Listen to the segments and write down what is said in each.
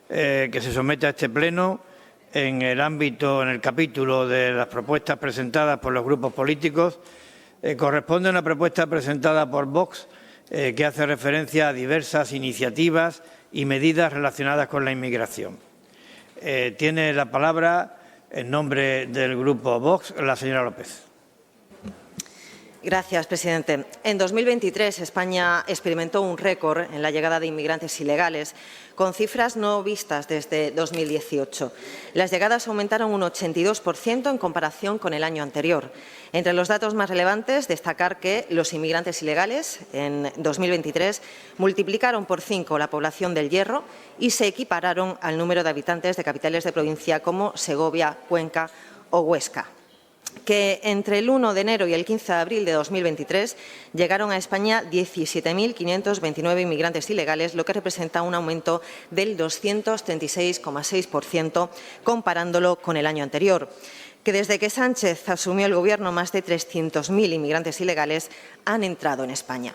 que se somete a este pleno en el capítulo de las propuestas presentadas por los grupos políticos. Corresponde a una propuesta presentada por Vox que hace referencia a diversas iniciativas y medidas relacionadas con la inmigración. Tiene la palabra, en nombre del Grupo Vox, la señora López. Gracias, presidente. En 2023, España experimentó un récord en la llegada de inmigrantes ilegales, con cifras no vistas desde 2018. Las llegadas aumentaron un 82% en comparación con el año anterior. Entre los datos más relevantes, destacar que los inmigrantes ilegales en 2023 multiplicaron por 5 la población del Hierro y se equipararon al número de habitantes de capitales de provincia como Segovia, Cuenca o Huesca. Que entre el 1 de enero y el 15 de abril de 2023 llegaron a España 17.529 inmigrantes ilegales, lo que representa un aumento del 236,6% comparándolo con el año anterior. Que desde que Sánchez asumió el Gobierno, más de 300.000 inmigrantes ilegales han entrado en España.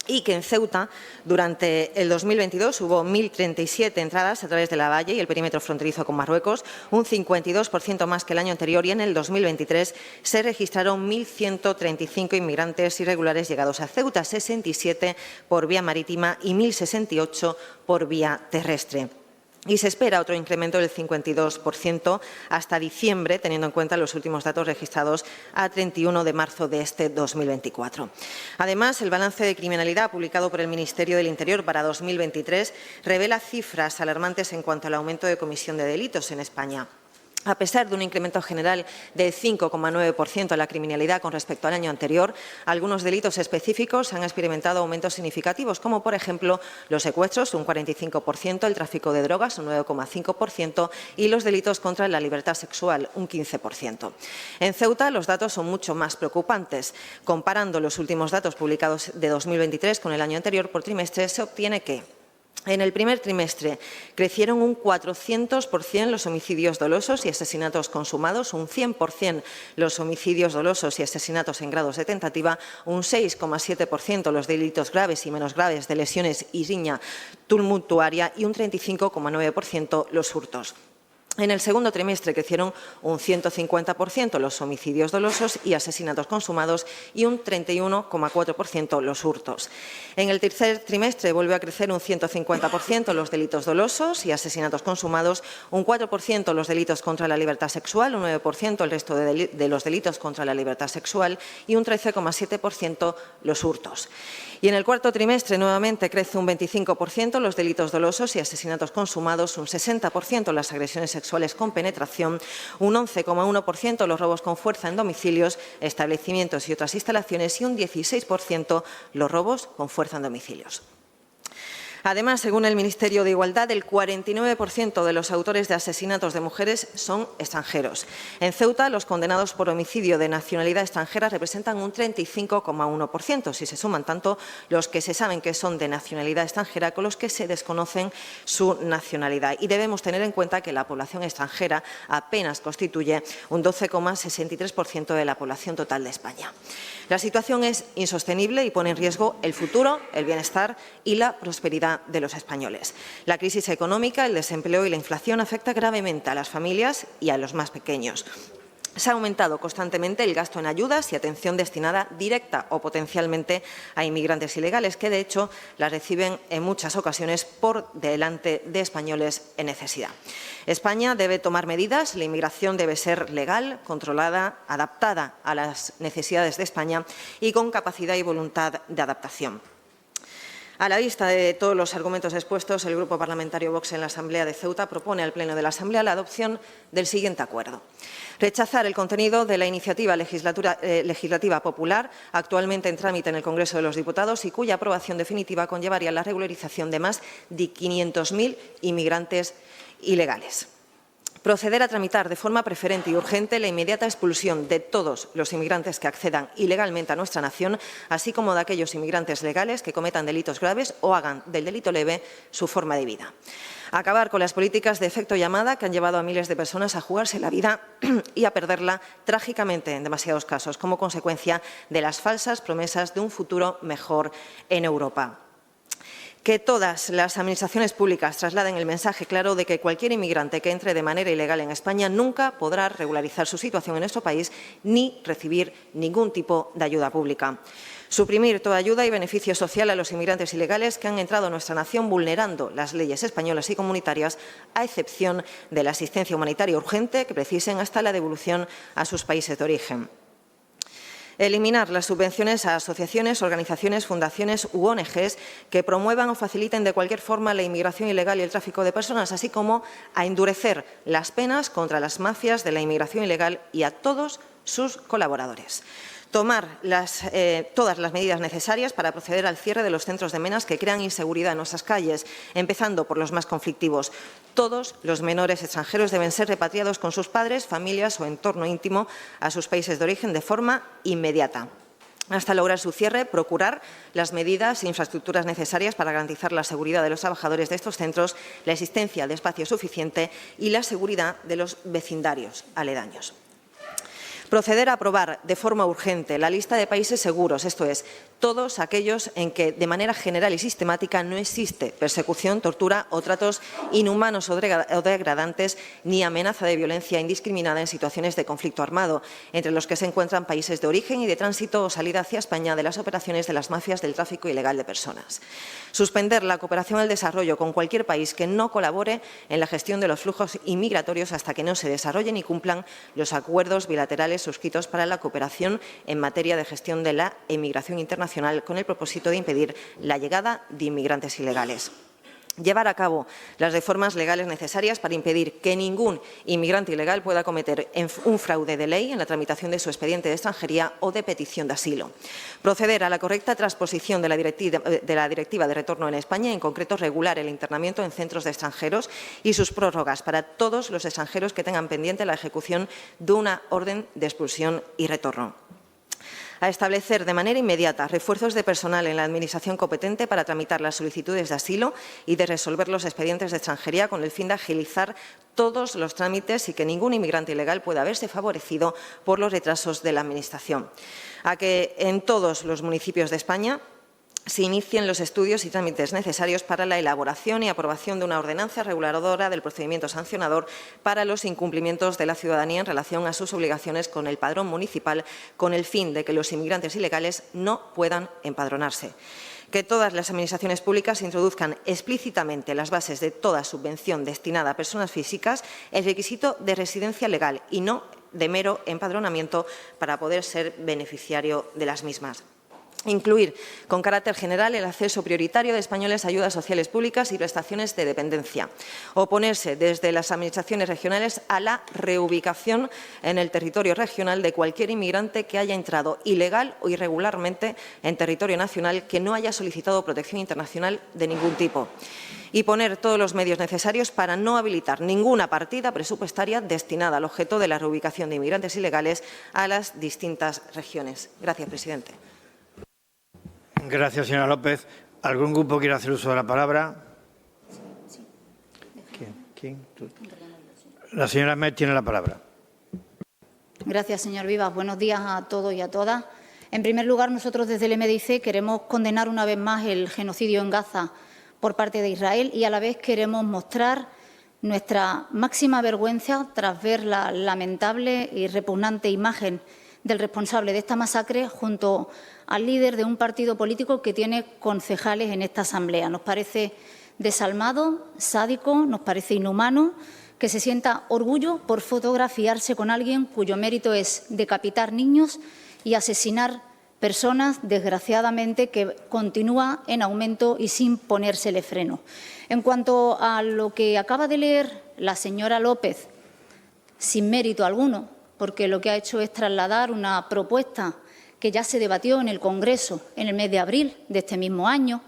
Y que en Ceuta, durante el 2022, hubo 1.037 entradas a través de la valla y el perímetro fronterizo con Marruecos, un 52% más que el año anterior, y en el 2023 se registraron 1.135 inmigrantes irregulares llegados a Ceuta, 67 por vía marítima y 1.068 por vía terrestre. Y se espera otro incremento del 52% hasta diciembre, teniendo en cuenta los últimos datos registrados a 31 de marzo de este 2024. Además, el balance de criminalidad publicado por el Ministerio del Interior para 2023 revela cifras alarmantes en cuanto al aumento de comisión de delitos en España. A pesar de un incremento general del 5,9% en la criminalidad con respecto al año anterior, algunos delitos específicos han experimentado aumentos significativos, como por ejemplo los secuestros, un 45%, el tráfico de drogas, un 9,5% y los delitos contra la libertad sexual, un 15%. En Ceuta los datos son mucho más preocupantes. Comparando los últimos datos publicados de 2023 con el año anterior por trimestre, se obtiene que en el primer trimestre crecieron un 400% los homicidios dolosos y asesinatos consumados, un 100% los homicidios dolosos y asesinatos en grados de tentativa, un 6,7% los delitos graves y menos graves de lesiones y riña tumultuaria y un 35,9% los hurtos. En el segundo trimestre crecieron un 150% los homicidios dolosos y asesinatos consumados y un 31,4% los hurtos. En el tercer trimestre vuelve a crecer un 150% los delitos dolosos y asesinatos consumados, un 4% los delitos contra la libertad sexual, un 9% el resto de los delitos contra la libertad sexual y un 13,7% los hurtos. Y en el cuarto trimestre nuevamente crece un 25% los delitos dolosos y asesinatos consumados, un 60% las agresiones sexuales con penetración, un 11,1% los robos con fuerza en domicilios, establecimientos y otras instalaciones y un 16% los robos con fuerza en domicilios. Además, según el Ministerio de Igualdad, el 49% de los autores de asesinatos de mujeres son extranjeros. En Ceuta, los condenados por homicidio de nacionalidad extranjera representan un 35,1%, si se suman tanto los que se saben que son de nacionalidad extranjera con los que se desconocen su nacionalidad. Y debemos tener en cuenta que la población extranjera apenas constituye un 12,63% de la población total de España. La situación es insostenible y pone en riesgo el futuro, el bienestar y la prosperidad de los españoles. La crisis económica, el desempleo y la inflación afectan gravemente a las familias y a los más pequeños. Se ha aumentado constantemente el gasto en ayudas y atención destinada directa o potencialmente a inmigrantes ilegales, que de hecho las reciben en muchas ocasiones por delante de españoles en necesidad. España debe tomar medidas, la inmigración debe ser legal, controlada, adaptada a las necesidades de España y con capacidad y voluntad de adaptación. A la vista de todos los argumentos expuestos, el Grupo Parlamentario Vox en la Asamblea de Ceuta propone al Pleno de la Asamblea la adopción del siguiente acuerdo. Rechazar el contenido de la iniciativa legislativa popular actualmente en trámite en el Congreso de los Diputados y cuya aprobación definitiva conllevaría la regularización de más de 500.000 inmigrantes ilegales. Proceder a tramitar de forma preferente y urgente la inmediata expulsión de todos los inmigrantes que accedan ilegalmente a nuestra nación, así como de aquellos inmigrantes legales que cometan delitos graves o hagan del delito leve su forma de vida. Acabar con las políticas de efecto llamada que han llevado a miles de personas a jugarse la vida y a perderla trágicamente en demasiados casos como consecuencia de las falsas promesas de un futuro mejor en Europa. Que todas las administraciones públicas trasladen el mensaje claro de que cualquier inmigrante que entre de manera ilegal en España nunca podrá regularizar su situación en nuestro país ni recibir ningún tipo de ayuda pública. Suprimir toda ayuda y beneficio social a los inmigrantes ilegales que han entrado a nuestra nación vulnerando las leyes españolas y comunitarias, a excepción de la asistencia humanitaria urgente que precisen hasta la devolución a sus países de origen. Eliminar las subvenciones a asociaciones, organizaciones, fundaciones u ONGs que promuevan o faciliten de cualquier forma la inmigración ilegal y el tráfico de personas, así como a endurecer las penas contra las mafias de la inmigración ilegal y a todos sus colaboradores. Tomar todas las medidas necesarias para proceder al cierre de los centros de menas que crean inseguridad en nuestras calles, empezando por los más conflictivos. Todos los menores extranjeros deben ser repatriados con sus padres, familias o entorno íntimo a sus países de origen de forma inmediata. Hasta lograr su cierre, procurar las medidas e infraestructuras necesarias para garantizar la seguridad de los trabajadores de estos centros, la existencia de espacio suficiente y la seguridad de los vecindarios aledaños. Proceder a aprobar de forma urgente la lista de países seguros, esto es, todos aquellos en que de manera general y sistemática no existe persecución, tortura o tratos inhumanos o degradantes ni amenaza de violencia indiscriminada en situaciones de conflicto armado, entre los que se encuentran países de origen y de tránsito o salida hacia España de las operaciones de las mafias del tráfico ilegal de personas. Suspender la cooperación al desarrollo con cualquier país que no colabore en la gestión de los flujos inmigratorios hasta que no se desarrollen y cumplan los acuerdos bilaterales suscritos para la cooperación en materia de gestión de la emigración internacional con el propósito de impedir la llegada de inmigrantes ilegales. Llevar a cabo las reformas legales necesarias para impedir que ningún inmigrante ilegal pueda cometer un fraude de ley en la tramitación de su expediente de extranjería o de petición de asilo. Proceder a la correcta transposición de la Directiva de Retorno en España, en concreto regular el internamiento en centros de extranjeros y sus prórrogas para todos los extranjeros que tengan pendiente la ejecución de una orden de expulsión y retorno. A establecer de manera inmediata refuerzos de personal en la Administración competente para tramitar las solicitudes de asilo y de resolver los expedientes de extranjería con el fin de agilizar todos los trámites y que ningún inmigrante ilegal pueda verse favorecido por los retrasos de la Administración. A que en todos los municipios de España se inicien los estudios y trámites necesarios para la elaboración y aprobación de una ordenanza reguladora del procedimiento sancionador para los incumplimientos de la ciudadanía en relación a sus obligaciones con el padrón municipal, con el fin de que los inmigrantes ilegales no puedan empadronarse. Que todas las administraciones públicas introduzcan explícitamente las bases de toda subvención destinada a personas físicas el requisito de residencia legal y no de mero empadronamiento para poder ser beneficiario de las mismas. Incluir con carácter general el acceso prioritario de españoles a ayudas sociales públicas y prestaciones de dependencia. Oponerse desde las administraciones regionales a la reubicación en el territorio regional de cualquier inmigrante que haya entrado ilegal o irregularmente en territorio nacional que no haya solicitado protección internacional de ningún tipo. Y poner todos los medios necesarios para no habilitar ninguna partida presupuestaria destinada al objeto de la reubicación de inmigrantes ilegales a las distintas regiones. Gracias, presidente. Gracias, señora López. ¿Algún grupo quiere hacer uso de la palabra? ¿Quién? ¿Tú? La señora Met tiene la palabra. Gracias, señor Vivas. Buenos días a todos y a todas. En primer lugar, nosotros desde el MDIC queremos condenar una vez más el genocidio en Gaza por parte de Israel y a la vez queremos mostrar nuestra máxima vergüenza tras ver la lamentable y repugnante imagen del responsable de esta masacre junto al líder de un partido político que tiene concejales en esta Asamblea. Nos parece desalmado, sádico, nos parece inhumano que se sienta orgullo por fotografiarse con alguien cuyo mérito es decapitar niños y asesinar personas, desgraciadamente, que continúa en aumento y sin ponérsele freno. En cuanto a lo que acaba de leer la señora López, sin mérito alguno, porque lo que ha hecho es trasladar una propuesta que ya se debatió en el Congreso en el mes de abril de este mismo año,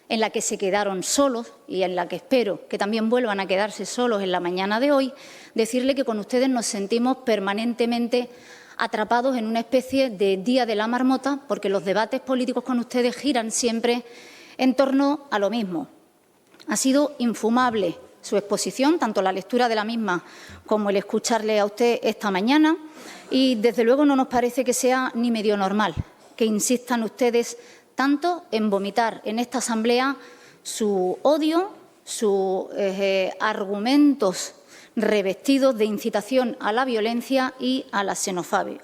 en la que se quedaron solos y en la que espero que también vuelvan a quedarse solos en la mañana de hoy, decirle que con ustedes nos sentimos permanentemente atrapados en una especie de día de la marmota, porque los debates políticos con ustedes giran siempre en torno a lo mismo. Ha sido infumable su exposición, tanto la lectura de la misma como el escucharle a usted esta mañana, y desde luego no nos parece que sea ni medio normal que insistan ustedes tanto en vomitar en esta Asamblea su odio, sus argumentos revestidos de incitación a la violencia y a la xenofobia.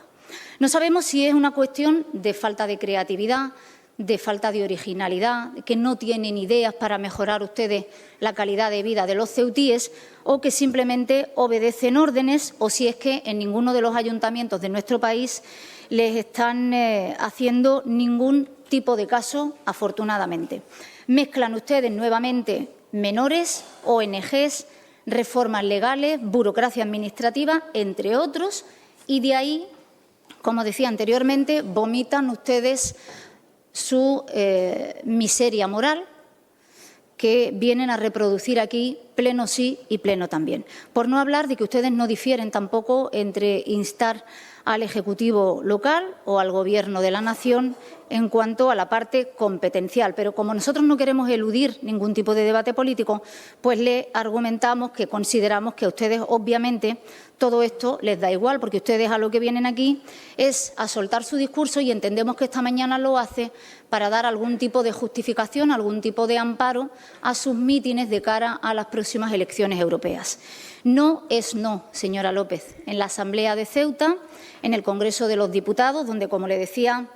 No sabemos si es una cuestión de falta de creatividad, de falta de originalidad, que no tienen ideas para mejorar ustedes la calidad de vida de los ceutíes o que simplemente obedecen órdenes o si es que en ninguno de los ayuntamientos de nuestro país les están haciendo ningún tipo de caso, afortunadamente. Mezclan ustedes nuevamente menores, ONGs, reformas legales, burocracia administrativa, entre otros, y de ahí, como decía anteriormente, vomitan ustedes su miseria moral que vienen a reproducir aquí pleno sí y pleno también. Por no hablar de que ustedes no difieren tampoco entre instar al Ejecutivo local o al Gobierno de la Nación en cuanto a la parte competencial. Pero como nosotros no queremos eludir ningún tipo de debate político, pues le argumentamos que consideramos que a ustedes, obviamente, todo esto les da igual, porque ustedes a lo que vienen aquí es a soltar su discurso y entendemos que esta mañana lo hace para dar algún tipo de justificación, algún tipo de amparo a sus mítines de cara a las próximas elecciones europeas. No es no, señora López. En la Asamblea de Ceuta, en el Congreso de los Diputados, donde, como le decía,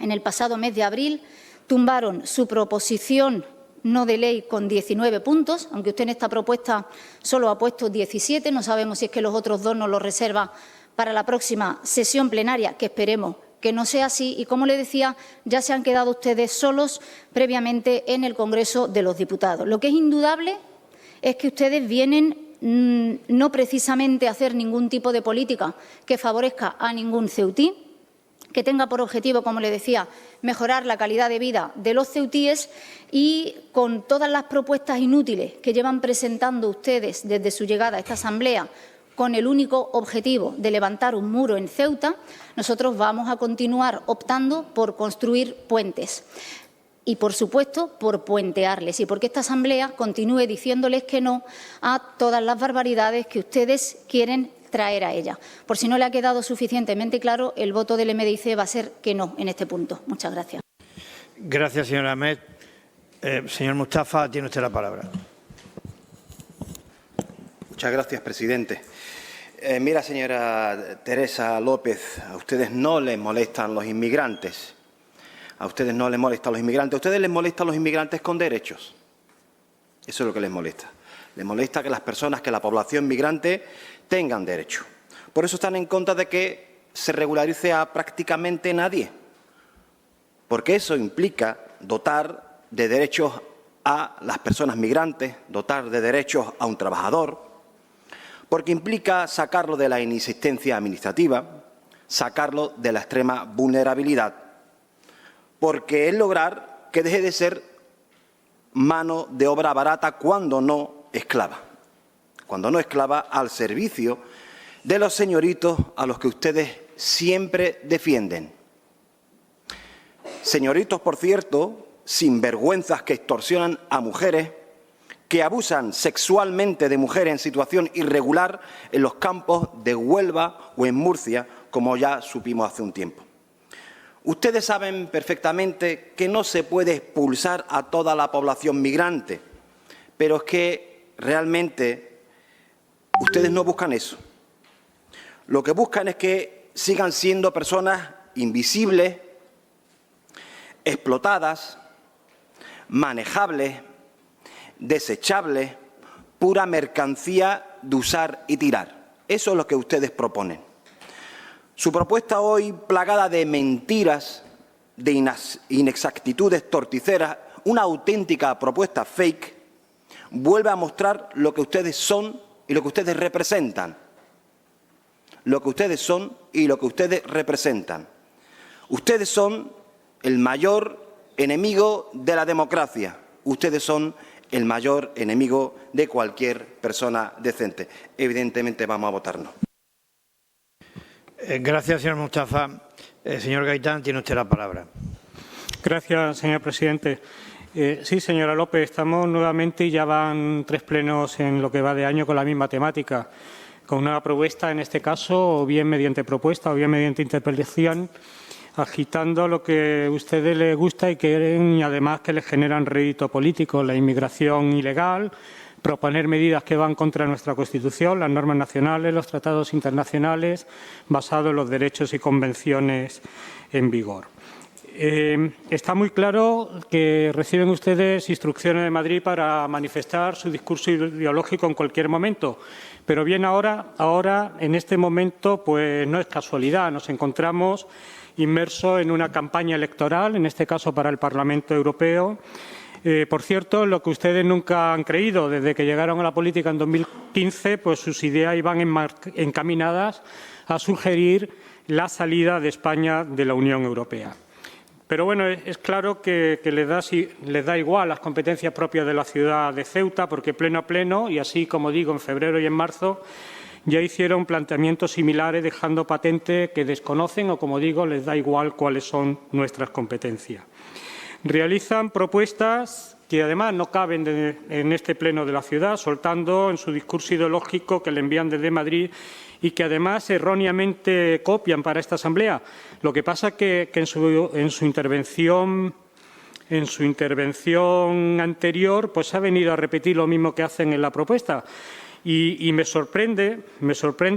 en el pasado mes de abril tumbaron su proposición no de ley con 19 puntos, aunque usted en esta propuesta solo ha puesto 17. No sabemos si es que los otros dos nos los reserva para la próxima sesión plenaria, que esperemos que no sea así. Y, como le decía, ya se han quedado ustedes solos previamente en el Congreso de los Diputados. Lo que es indudable es que ustedes vienen no precisamente a hacer ningún tipo de política que favorezca a ningún ceutí, que tenga por objetivo, como le decía, mejorar la calidad de vida de los ceutíes, y con todas las propuestas inútiles que llevan presentando ustedes desde su llegada a esta Asamblea, con el único objetivo de levantar un muro en Ceuta, nosotros vamos a continuar optando por construir puentes. Y, por supuesto, por puentearles y porque esta Asamblea continúe diciéndoles que no a todas las barbaridades que ustedes quieren traer a ella. Por si no le ha quedado suficientemente claro, el voto del MDIC va a ser que no en este punto. Muchas gracias. Gracias, señora Ahmed. Señor Mustafa, tiene usted la palabra. Muchas gracias, presidente. Mira, señora Teresa López, a ustedes no les molestan los inmigrantes. A ustedes no les molestan los inmigrantes. A ustedes les molestan los inmigrantes con derechos. Eso es lo que les molesta. Les molesta que las personas, que la población migrante tengan derecho. Por eso están en contra de que se regularice a prácticamente nadie. Porque eso implica dotar de derechos a las personas migrantes, dotar de derechos a un trabajador, porque implica sacarlo de la inexistencia administrativa, sacarlo de la extrema vulnerabilidad, porque es lograr que deje de ser mano de obra barata, cuando no esclava al servicio de los señoritos a los que ustedes siempre defienden. Señoritos, por cierto, sinvergüenzas que extorsionan a mujeres, que abusan sexualmente de mujeres en situación irregular en los campos de Huelva o en Murcia, como ya supimos hace un tiempo. Ustedes saben perfectamente que no se puede expulsar a toda la población migrante, pero es que realmente ustedes no buscan eso. Lo que buscan es que sigan siendo personas invisibles, explotadas, manejables, desechables, pura mercancía de usar y tirar. Eso es lo que ustedes proponen. Su propuesta hoy, plagada de mentiras, de inexactitudes torticeras, una auténtica propuesta fake, vuelve a mostrar lo que ustedes son y lo que ustedes representan. Lo que ustedes son y lo que ustedes representan. Ustedes son el mayor enemigo de la democracia. Ustedes son el mayor enemigo de cualquier persona decente. Evidentemente vamos a votar no. Gracias, señor Mustafa. Señor Gaitán, tiene usted la palabra. Gracias, señor presidente. Sí, señora López, estamos nuevamente, y ya van 3 plenos en lo que va de año con la misma temática, con una propuesta, en este caso, o bien mediante propuesta o bien mediante interpelación, agitando lo que a ustedes les gusta y quieren, y además que les generan rédito político, la inmigración ilegal, proponer medidas que van contra nuestra Constitución, las normas nacionales, los tratados internacionales, basados en los derechos y convenciones en vigor. Está muy claro que reciben ustedes instrucciones de Madrid para manifestar su discurso ideológico en cualquier momento. Pero bien, ahora en este momento, pues no es casualidad. Nos encontramos inmersos en una campaña electoral, en este caso para el Parlamento Europeo. Por cierto, lo que ustedes nunca han creído, desde que llegaron a la política en 2015, pues sus ideas iban encaminadas a sugerir la salida de España de la Unión Europea. Pero bueno, es claro que les da igual las competencias propias de la ciudad de Ceuta, porque pleno a pleno, y así como digo, en febrero y en marzo, ya hicieron planteamientos similares, dejando patente que desconocen o, como digo, les da igual cuáles son nuestras competencias. Realizan propuestas que además no caben en este pleno de la ciudad, soltando en su discurso ideológico que le envían desde Madrid y que además erróneamente copian para esta asamblea. Lo que pasa es que en su intervención anterior pues ha venido a repetir lo mismo que hacen en la propuesta. Y me sorprende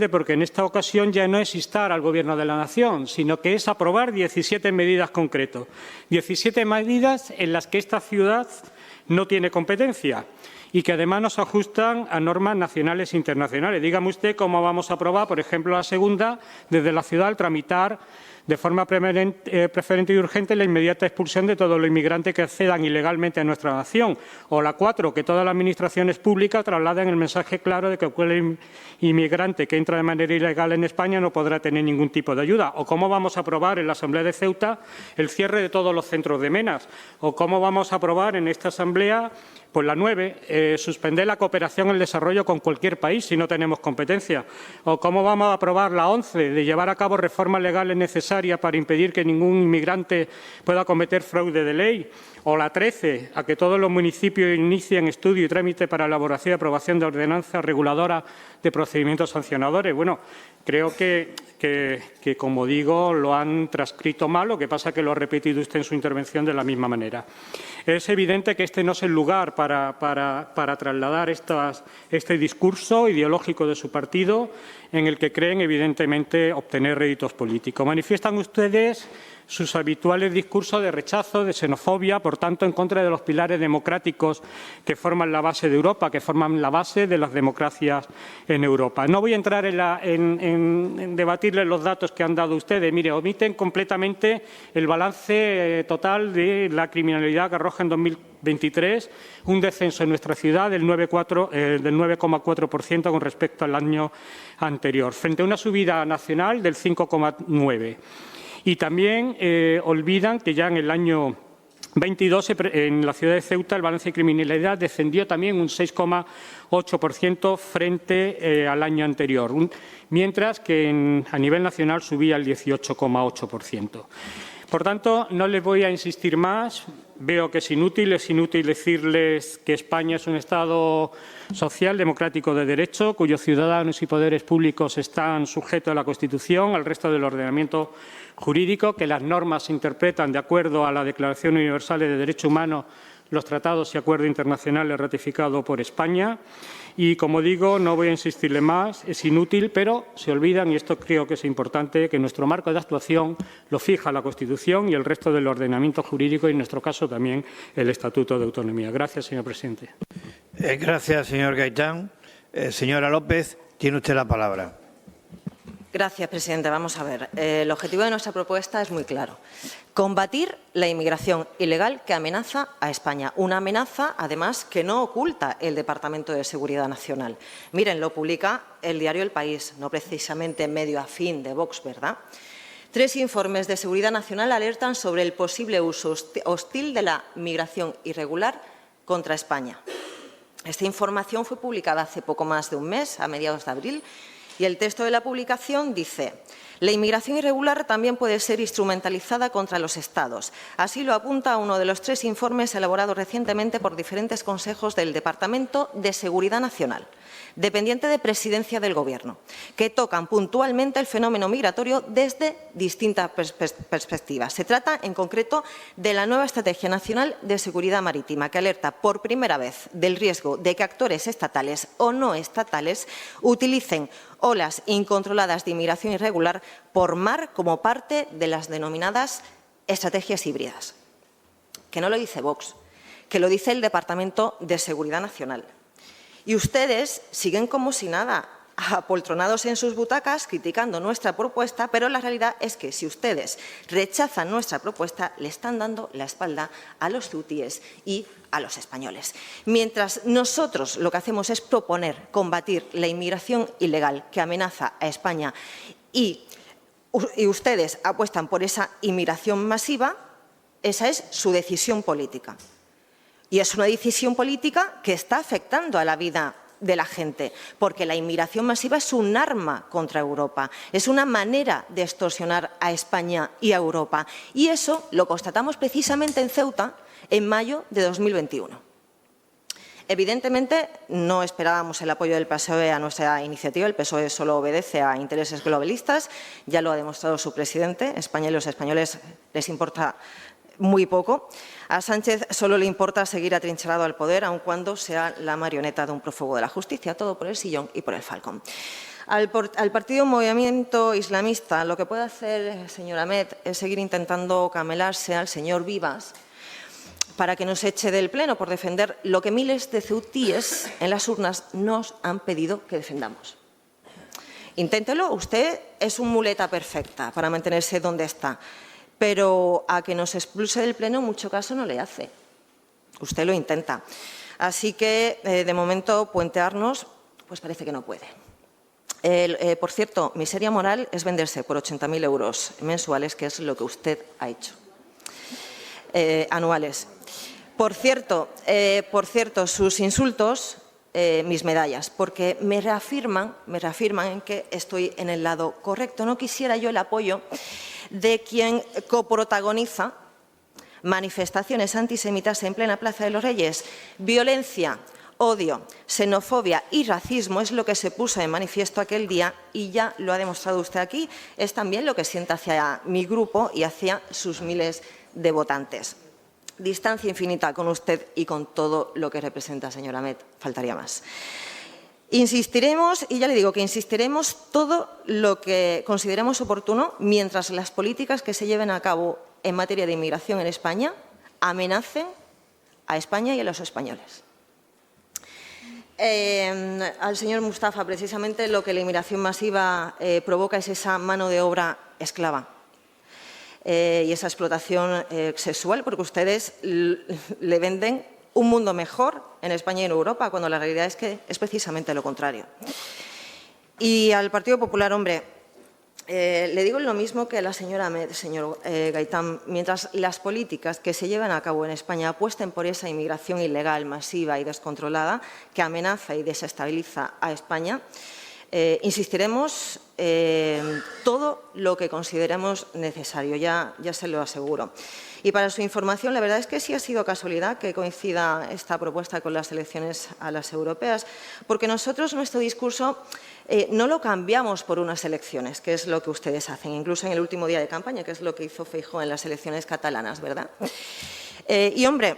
porque en esta ocasión ya no es instar al Gobierno de la Nación, sino que es aprobar 17 medidas concretas. 17 medidas en las que esta ciudad no tiene competencia y que además nos ajustan a normas nacionales e internacionales. Dígame usted cómo vamos a aprobar, por ejemplo, la segunda, desde la ciudad al tramitar de forma preferente y urgente la inmediata expulsión de todos los inmigrantes que accedan ilegalmente a nuestra nación. O la 4, que todas las administraciones públicas trasladen el mensaje claro de que cualquier inmigrante que entra de manera ilegal en España no podrá tener ningún tipo de ayuda. O cómo vamos a aprobar en la Asamblea de Ceuta el cierre de todos los centros de menas. O cómo vamos a aprobar en esta Asamblea pues la 9, suspender la cooperación en el desarrollo con cualquier país si no tenemos competencia. O cómo vamos a aprobar la 11, de llevar a cabo reformas legales necesarias para impedir que ningún inmigrante pueda cometer fraude de ley. O la 13, a que todos los municipios inicien estudio y trámite para elaboración y aprobación de ordenanzas reguladoras de procedimientos sancionadores. Bueno, creo que como digo, lo han transcrito mal, lo que pasa es que lo ha repetido usted en su intervención de la misma manera. Es evidente que este no es el lugar para trasladar este discurso ideológico de su partido, en el que creen, evidentemente, obtener réditos políticos. Manifiestan ustedes sus habituales discursos de rechazo, de xenofobia, por tanto, en contra de los pilares democráticos que forman la base de Europa, que forman la base de las democracias en Europa. No voy a entrar en debatirles los datos que han dado ustedes. Mire, omiten completamente el balance total de la criminalidad que arroja en 2023, un descenso en nuestra ciudad del 9,4% con respecto al año anterior, frente a una subida nacional del 5,9%. Y también olvidan que ya en el año 22, en la ciudad de Ceuta, el balance de criminalidad descendió también un 6,8% frente al año anterior, mientras que a nivel nacional subía el 18,8%. Por tanto, no les voy a insistir más. Veo que es inútil decirles que España es un Estado social, democrático de derecho, cuyos ciudadanos y poderes públicos están sujetos a la Constitución, al resto del ordenamiento jurídico, que las normas se interpretan de acuerdo a la Declaración Universal de Derechos Humanos, los tratados y acuerdos internacionales ratificados por España. Y, como digo, no voy a insistirle más, es inútil, pero se olvidan, y esto creo que es importante, que nuestro marco de actuación lo fija la Constitución y el resto del ordenamiento jurídico y, en nuestro caso, también el Estatuto de Autonomía. Gracias, señor presidente. Gracias, señor Gaitán. Señora López, tiene usted la palabra. Gracias, presidente. Vamos a ver. El objetivo de nuestra propuesta es muy claro. Combatir la inmigración ilegal que amenaza a España. Una amenaza, además, que no oculta el Departamento de Seguridad Nacional. Miren, lo publica el diario El País, no precisamente medio afín de Vox, ¿verdad? 3 informes de Seguridad Nacional alertan sobre el posible uso hostil de la migración irregular contra España. Esta información fue publicada hace poco más de un mes, a mediados de abril, Y el texto de la publicación dice: la inmigración irregular también puede ser instrumentalizada contra los Estados. Así lo apunta uno de los 3 informes elaborados recientemente por diferentes consejos del Departamento de Seguridad Nacional, dependiente de Presidencia del Gobierno, que tocan puntualmente el fenómeno migratorio desde distintas perspectivas. Se trata, en concreto, de la nueva Estrategia Nacional de Seguridad Marítima, que alerta por primera vez del riesgo de que actores estatales o no estatales utilicen olas incontroladas de inmigración irregular por mar como parte de las denominadas estrategias híbridas. Que no lo dice Vox, que lo dice el Departamento de Seguridad Nacional. Y ustedes siguen como si nada, apoltronados en sus butacas, criticando nuestra propuesta, pero la realidad es que si ustedes rechazan nuestra propuesta, le están dando la espalda a los ceutíes y a los españoles. Mientras nosotros lo que hacemos es proponer combatir la inmigración ilegal que amenaza a España y ustedes apuestan por esa inmigración masiva, esa es su decisión política. Y es una decisión política que está afectando a la vida de la gente, porque la inmigración masiva es un arma contra Europa, es una manera de extorsionar a España y a Europa. Y eso lo constatamos precisamente en Ceuta en mayo de 2021. Evidentemente, no esperábamos el apoyo del PSOE a nuestra iniciativa. El PSOE solo obedece a intereses globalistas. Ya lo ha demostrado su presidente. España y los españoles les importa muy poco. A Sánchez solo le importa seguir atrincherado al poder, aun cuando sea la marioneta de un prófugo de la justicia. Todo por el sillón y por el falcón. Al partido Movimiento Islamista lo que puede hacer, señor Ahmed, es seguir intentando camelarse al señor Vivas para que nos eche del Pleno por defender lo que miles de ceutíes en las urnas nos han pedido que defendamos. Inténtelo, usted es un muleta perfecta para mantenerse donde está, pero a que nos expulse del Pleno en mucho caso no le hace. Usted lo intenta. Así que, de momento, puentearnos, pues parece que no puede. Por cierto, miseria moral es venderse por 80.000 euros mensuales, que es lo que usted ha hecho. Anuales. Por cierto, sus insultos, mis medallas, porque me reafirman en que estoy en el lado correcto. No quisiera yo el apoyo de quien coprotagoniza manifestaciones antisemitas en plena Plaza de los Reyes. Violencia, odio, xenofobia y racismo es lo que se puso en manifiesto aquel día y ya lo ha demostrado usted aquí. Es también lo que siente hacia mi grupo y hacia sus miles de votantes. Distancia infinita con usted y con todo lo que representa, señor Ahmed. Faltaría más. Insistiremos, y ya le digo que insistiremos todo lo que consideremos oportuno mientras las políticas que se lleven a cabo en materia de inmigración en España amenacen a España y a los españoles. Al señor Mustafa, precisamente lo que la inmigración masiva provoca es esa mano de obra esclava y esa explotación sexual, porque ustedes le venden un mundo mejor en España y en Europa, cuando la realidad es que es precisamente lo contrario. Y al Partido Popular, hombre, le digo lo mismo que a la señora Ahmed, señor Gaitán. Mientras las políticas que se llevan a cabo en España apuesten por esa inmigración ilegal, masiva y descontrolada que amenaza y desestabiliza a España, insistiremos todo lo que consideremos necesario, ya se lo aseguro. Y para su información, la verdad es que sí ha sido casualidad que coincida esta propuesta con las elecciones a las europeas, porque nosotros nuestro discurso no lo cambiamos por unas elecciones, que es lo que ustedes hacen, incluso en el último día de campaña, que es lo que hizo Feijóo en las elecciones catalanas, ¿verdad? Y, hombre,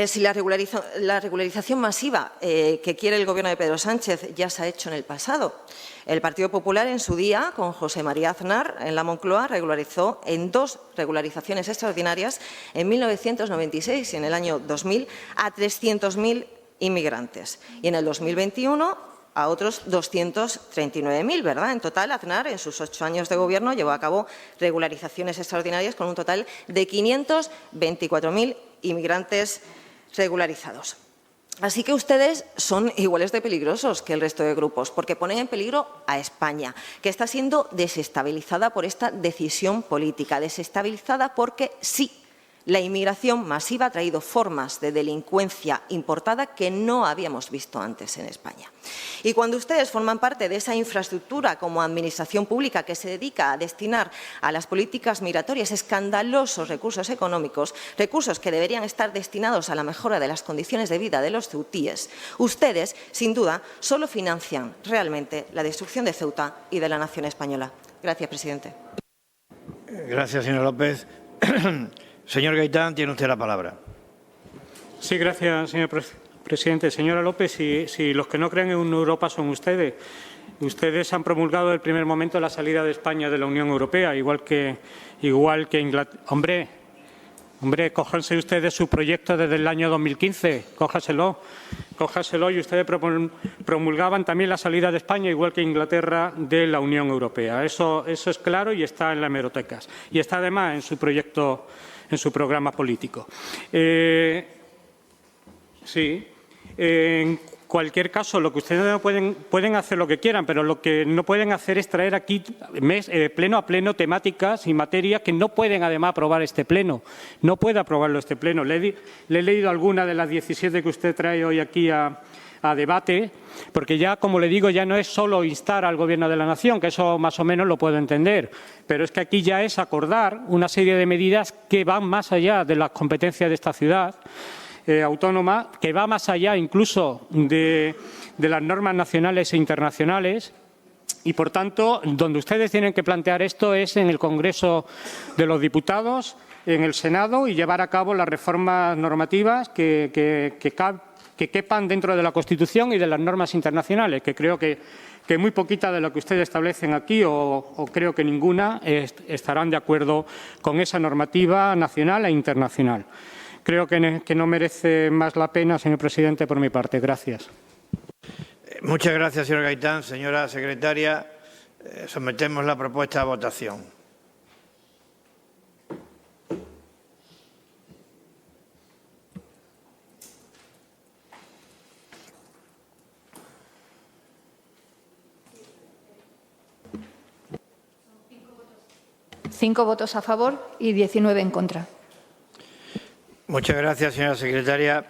si la regularización masiva que quiere el Gobierno de Pedro Sánchez ya se ha hecho en el pasado. El Partido Popular, en su día, con José María Aznar, en la Moncloa, regularizó en 2 regularizaciones extraordinarias en 1996 y en el año 2000 a 300.000 inmigrantes. Y en el 2021 a otros 239.000, ¿verdad? En total, Aznar, en sus 8 años de gobierno, llevó a cabo regularizaciones extraordinarias con un total de 524.000 inmigrantes regularizados. Así que ustedes son iguales de peligrosos que el resto de grupos, porque ponen en peligro a España, que está siendo desestabilizada por esta decisión política, desestabilizada porque sí, La inmigración masiva ha traído formas de delincuencia importada que no habíamos visto antes en España. Y cuando ustedes forman parte de esa infraestructura como administración pública que se dedica a destinar a las políticas migratorias escandalosos recursos económicos, recursos que deberían estar destinados a la mejora de las condiciones de vida de los ceutíes, ustedes, sin duda, solo financian realmente la destrucción de Ceuta y de la nación española. Gracias, presidente. Gracias, señor López. Señor Gaitán, tiene usted la palabra. Sí, gracias, señor presidente. Señora López, si los que no creen en una Europa son ustedes. Ustedes han promulgado desde el primer momento la salida de España de la Unión Europea, igual que Inglaterra. Hombre, cójanse ustedes su proyecto desde el año 2015, cójaselo y ustedes promulgaban también la salida de España, igual que Inglaterra, de la Unión Europea. Eso es claro y está en las hemerotecas y está además en su proyecto, en su programa político. Sí. En cualquier caso, lo que ustedes no pueden hacer lo que quieran, pero lo que no pueden hacer es traer aquí pleno a pleno temáticas y materias que no pueden además aprobar este pleno. No puede aprobarlo este pleno. Le he leído alguna de las 17 que usted trae hoy aquí a debate, porque ya, como le digo, ya no es solo instar al Gobierno de la Nación, que eso más o menos lo puedo entender, pero es que aquí ya es acordar una serie de medidas que van más allá de las competencias de esta ciudad autónoma, que va más allá incluso de las normas nacionales e internacionales y, por tanto, donde ustedes tienen que plantear esto es en el Congreso de los Diputados, en el Senado y llevar a cabo las reformas normativas que quepan dentro de la Constitución y de las normas internacionales, que creo que muy poquita de lo que ustedes establecen aquí, o creo que ninguna, estarán de acuerdo con esa normativa nacional e internacional. Creo que no merece más la pena, señor presidente, por mi parte. Gracias. Muchas gracias, señor Gaitán. Señora secretaria, sometemos la propuesta a votación. Cinco votos a favor y 19 en contra. Muchas gracias, señora secretaria.